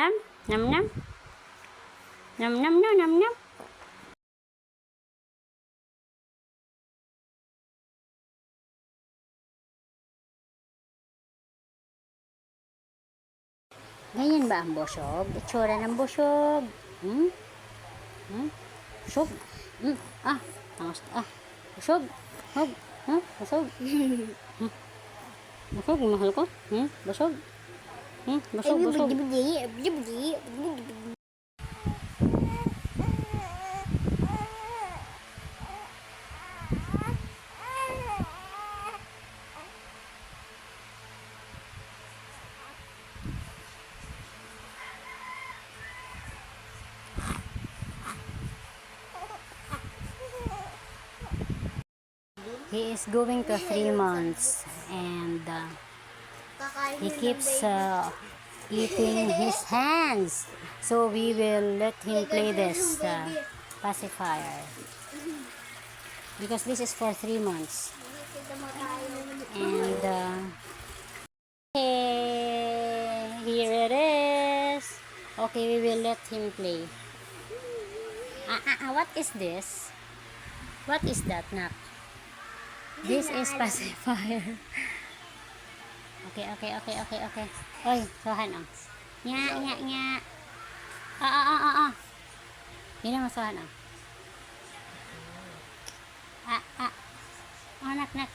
nam. Nam nam. Nam nam no, nam nam. Ganyan ba ang busog? Itsura ng busog. Busog. Tangos. Busog. Busog. Busog. Busog, mahal ko. Busog. Busog, busog. He is going to 3 months and he keeps eating his hands. So we will let him play this pacifier. Because this is for 3 months. And hey, here it is. Okay, we will let him play. What is this? What is that, Nak? This is pacifier. Okay. Oy, suhan ang. Nya. Yun ang masuhan ang. Nak.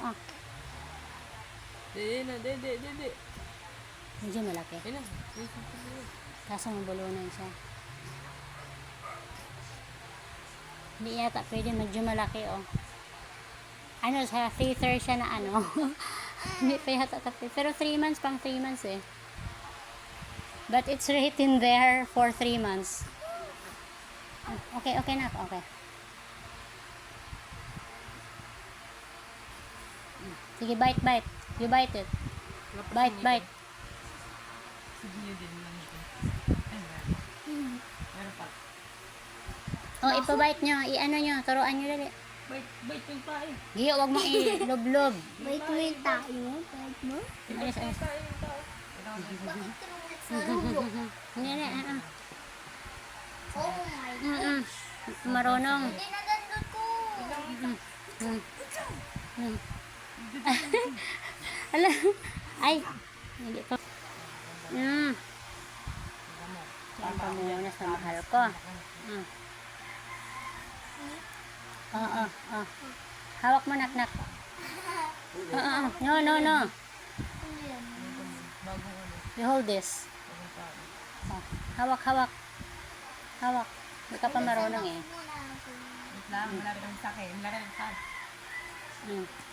Dede. Medyo malaki. Kaso mabulunan siya. Hindi yata pwede, medyo malaki Ano siya, theater siya na ano. Hindi pa yata tapos. Pero 3 months, pang 3 months eh. But it's written there for 3 months. Okay na. Okay. Sige, bite. You bite it. Bite. Ipabite nyo. I-ano nyo. Turuan nyo dali. Bait yung tayo. Giyo, wag mo i-loblob. Wait mo yung tayo. Bait mo? Alis. Hindi. Oh my Marunong. Hindi na dandot ko. Ala. Ay. Hindi to. Yan pamunas na mahal ko. Hawak mo, Nak. No. You hold this. Hawak. Hindi ka pa marunong eh. Wala rin sa akin.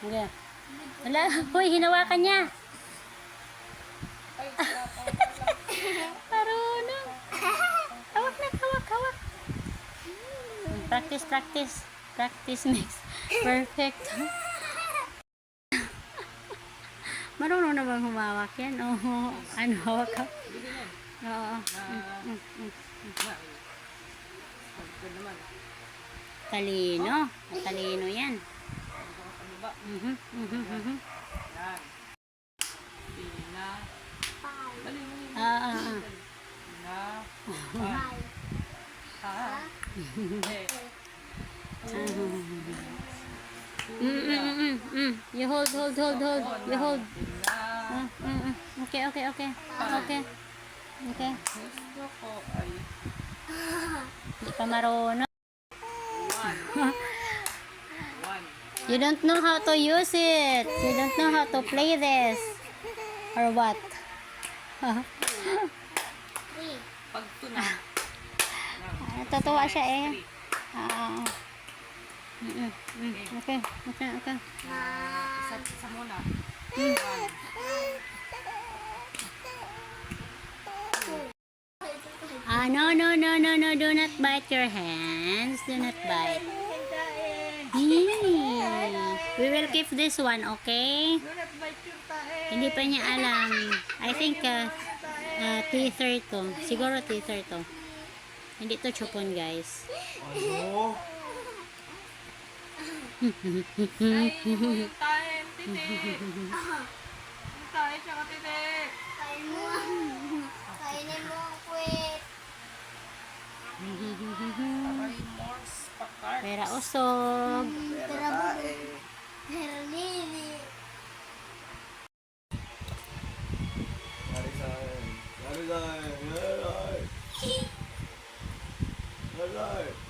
Okay. Wala. Hoy, hinawakan niya. Marunong. Hawak, Nak. Hawak. Practice makes perfect. Marunong na bang humawak yan? Ano, hawak ka? Oo. Talino yan. You hold. You hold. Okay. Hindi pa marunong. You don't know how to use it. You don't know how to play this. Or what? Pag tuna. Natutuwa siya eh. Okay. Isa muna. No. Do not bite your hands. Do not bite. We will keep this one, okay? Hindi pa niya alam. I think teether to. Siguro teether to. Hindi to chupon, guys. Kainin mo. Kainin mo, Kwe. Aray, Morse, pakart. Pera usog. Pero pero nini. Yari sa akin. Yari sa akin. Yari. Yari.